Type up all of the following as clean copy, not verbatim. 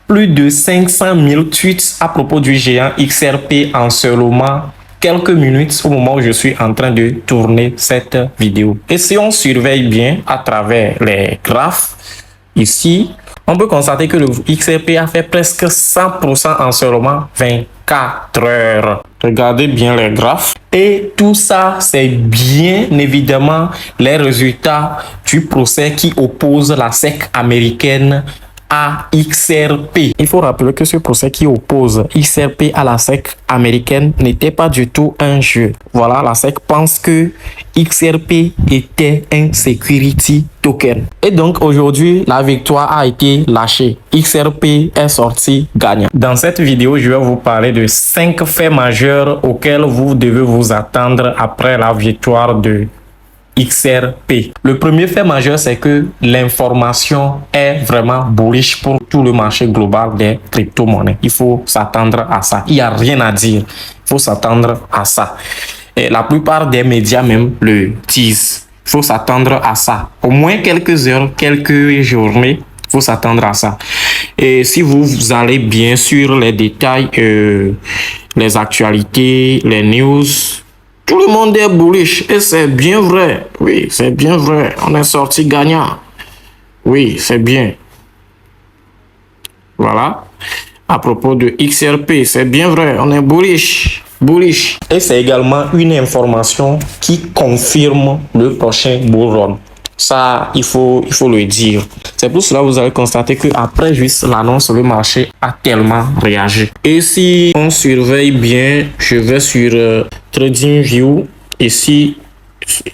plus de 500 000 tweets à propos du géant XRP en seulement quelques minutes au moment où je suis en train de tourner cette vidéo. Et si on surveille bien à travers les graphes, ici, on peut constater que le XRP a fait presque 100% en seulement 24 heures. Regardez bien les graphes. Et tout ça, c'est bien évidemment les résultats du procès qui oppose la SEC américaine à XRP. Il faut rappeler que ce procès qui oppose XRP à la SEC américaine n'était pas du tout un jeu. Voilà, la SEC pense que XRP était un security token. Et donc aujourd'hui, la victoire a été lâchée. XRP est sorti gagnant. Dans cette vidéo, je vais vous parler de 5 faits majeurs auxquels vous devez vous attendre après la victoire de XRP. Le premier fait majeur, c'est que l'information est vraiment bullish pour tout le marché global des crypto-monnaies. Il faut s'attendre à ça. Il n'y a rien à dire. Il faut s'attendre à ça. Et la plupart des médias même le disent. Il faut s'attendre à ça. Au moins quelques heures, quelques journées, il faut s'attendre à ça. Et si vous allez bien sûr les détails, les actualités, les news, tout le monde est bullish et c'est bien vrai. Oui, c'est bien vrai. On est sorti gagnant. Oui, c'est bien. Voilà. À propos de XRP, c'est bien vrai. On est bullish. Bullish. Et c'est également une information qui confirme le prochain bull run. Ça, il faut le dire. C'est pour cela que vous allez constater qu'après juste l'annonce, le marché a tellement réagi. Et si on surveille bien, je vais sur TradingView. Ici,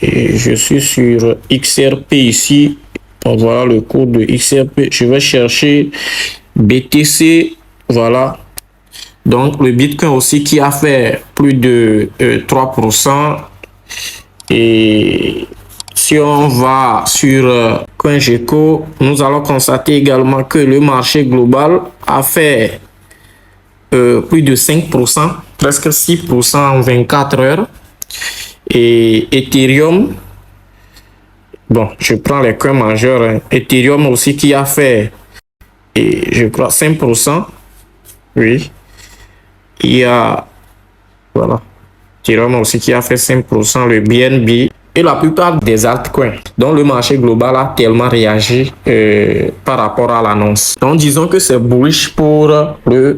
je suis sur XRP ici. On voit le cours de XRP. Je vais chercher BTC. Voilà. Donc, le Bitcoin aussi qui a fait plus de 3%. Et si on va sur CoinGecko, nous allons constater également que le marché global a fait plus de 5%, presque 6% en 24 heures. Et Ethereum, bon, je prends les coins majeurs, hein. Ethereum aussi qui a fait, et je crois, 5%. Oui. Il y a, voilà, Ethereum aussi qui a fait 5%, le BNB. Et la plupart des altcoins dont le marché global a tellement réagi par rapport à l'annonce. Donc disons que c'est bullish pour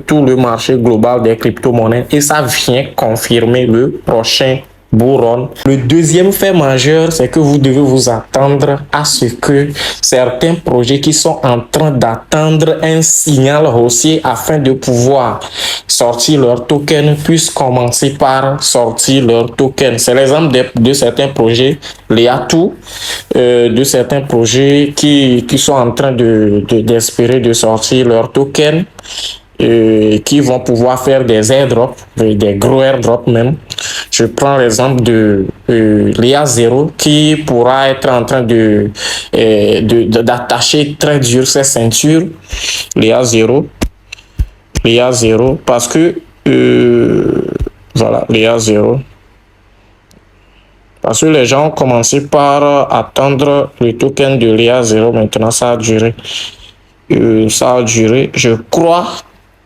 tout le marché global des crypto-monnaies et ça vient confirmer le prochain bull run. Le deuxième fait majeur, c'est que vous devez vous attendre à ce que certains projets qui sont en train d'attendre un signal haussier afin de pouvoir sortir leur token puissent commencer par sortir leur token. C'est l'exemple de certains projets, les atouts de certains projets qui sont en train d'espérer de sortir leur token. Qui vont pouvoir faire des airdrops, des gros airdrops même. Je prends l'exemple de l'IA 0 qui pourra être en train d'attacher très dur ses ceintures. L'IA 0 parce que voilà, l'IA 0 parce que les gens ont commencé par attendre le token de l'IA 0. Maintenant ça a duré, je crois.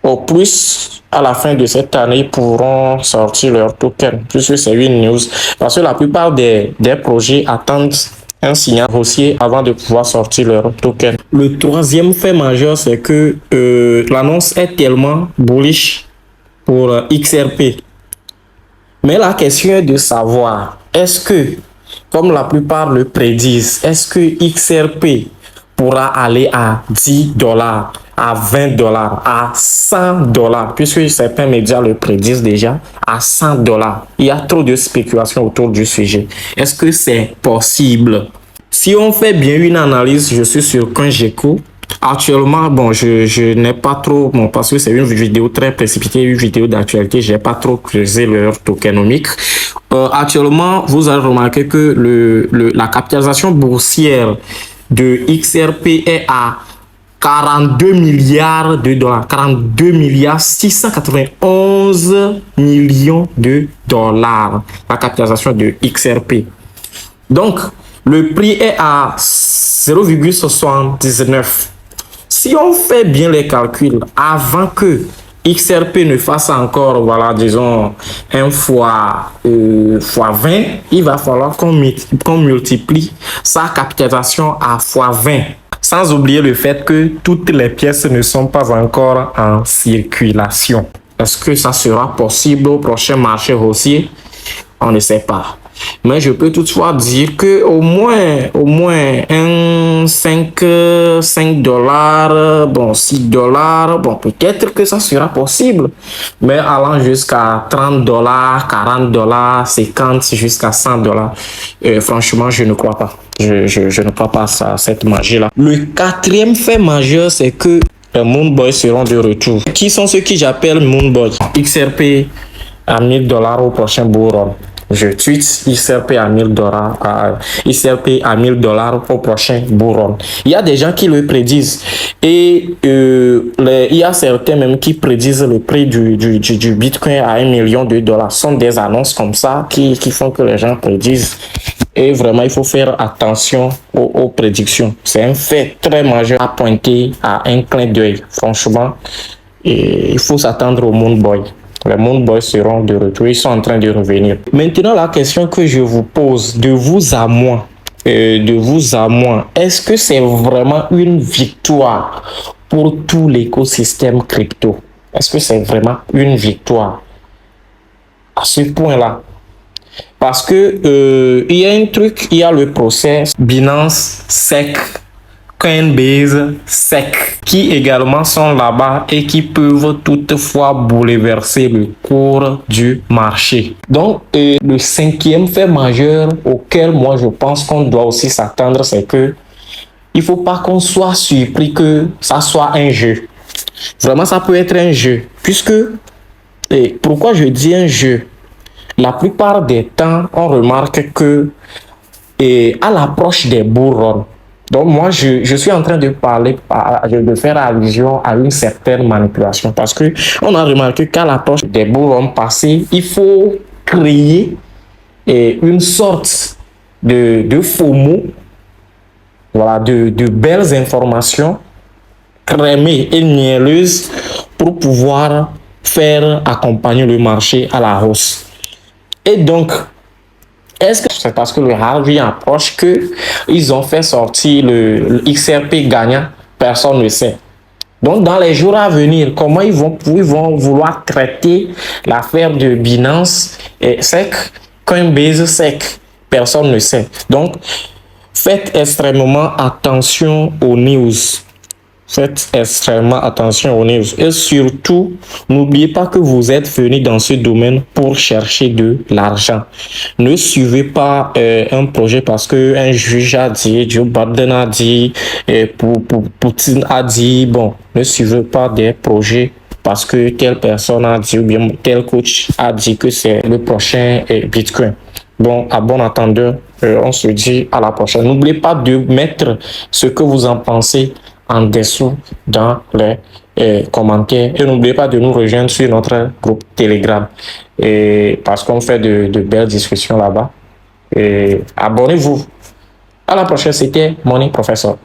Au plus, à la fin de cette année, ils pourront sortir leur token, puisque c'est une news. Parce que la plupart des projets attendent un signal haussier avant de pouvoir sortir leur token. Le troisième fait majeur, c'est que l'annonce est tellement bullish pour XRP. Mais la question est de savoir, est-ce que, comme la plupart le prédisent, est-ce que XRP pourra aller à $10, à $20, à $100, puisque certains médias le prédisent déjà, à $100. Il y a trop de spéculation autour du sujet. Est-ce que c'est possible? Si on fait bien une analyse, je suis sur CoinGecko. Actuellement, bon, je n'ai pas trop, bon, parce que c'est une vidéo très précipitée, une vidéo d'actualité, je n'ai pas trop creusé leur tokenomique. Actuellement, vous allez remarquer que la capitalisation boursière de XRP est à 42 milliards de dollars, 42 milliards 691 millions de dollars, la capitalisation de XRP. Donc, le prix est à 0,79. Si on fait bien les calculs avant que XRP ne fasse encore, voilà, disons, un fois 20, il va falloir qu'on multiplie sa capitalisation à fois 20. Sans oublier le fait que toutes les pièces ne sont pas encore en circulation. Est-ce que ça sera possible au prochain marché haussier? On ne sait pas. Mais je peux toutefois dire que au moins un 5 $, bon, 6 $, bon, peut-être que ça sera possible. Mais allant jusqu'à 30 $, 40 $, 50 jusqu'à 100 $, franchement, je ne crois pas. Je ne crois pas à cette magie-là. Le quatrième fait majeur, c'est que les Moon Boys seront de retour. Qui sont ceux qui j'appelle Moon Boys? XRP à 1000 $ au prochain bull run. Je tweet XRP à 1000 $, XRP à 1000 $ au prochain bull run. Il y a des gens qui le prédisent et il y a certains même qui prédisent le prix du Bitcoin à 1 million de dollars. Ce sont des annonces comme ça qui font que les gens prédisent. Et vraiment, il faut faire attention aux prédictions. C'est un fait très majeur à pointer à un clin d'œil. Franchement, il faut s'attendre au Moon Boy. Les Moon Boys seront de retour, ils sont en train de revenir. Maintenant, la question que je vous pose, de vous à moi, est-ce que c'est vraiment une victoire pour tout l'écosystème crypto? Est-ce que c'est vraiment une victoire à ce point-là? Parce que il y a un truc, il y a le process Binance SEC, Coinbase SEC, qui également sont là-bas et qui peuvent toutefois bouleverser le cours du marché. Donc, le cinquième fait majeur auquel moi je pense qu'on doit aussi s'attendre, c'est que il faut pas qu'on soit surpris que ça soit un jeu. Vraiment, ça peut être un jeu. Puisque, et pourquoi je dis un jeu? La plupart des temps, on remarque que à l'approche des bull runs, donc moi, je suis en train de parler, de faire allusion à une certaine manipulation parce que on a remarqué qu'à l'approche des bull runs passés, il faut créer une sorte de FOMO, voilà, de belles informations crémées et mielleuses pour pouvoir faire accompagner le marché à la hausse. Et donc, est-ce que c'est parce que le halving approche que ils ont fait sortir le XRP gagnant? Personne ne sait. Donc, dans les jours à venir, comment ils vont vouloir traiter l'affaire de Binance SEC, Coinbase SEC? Personne ne sait. Donc, faites extrêmement attention aux news. Faites extrêmement attention aux news. Et surtout, n'oubliez pas que vous êtes venu dans ce domaine pour chercher de l'argent. Ne suivez pas un projet parce qu'un juge a dit, Joe Biden a dit, Poutine a dit. Bon, ne suivez pas des projets parce que telle personne a dit ou bien tel coach a dit que c'est le prochain Bitcoin. Bon, à bon entendeur, on se dit à la prochaine. N'oubliez pas de mettre ce que vous en pensez en dessous dans les commentaires et n'oubliez pas de nous rejoindre sur notre groupe Telegram parce qu'on fait de belles discussions là-bas et abonnez-vous. À la prochaine, c'était Money Professor.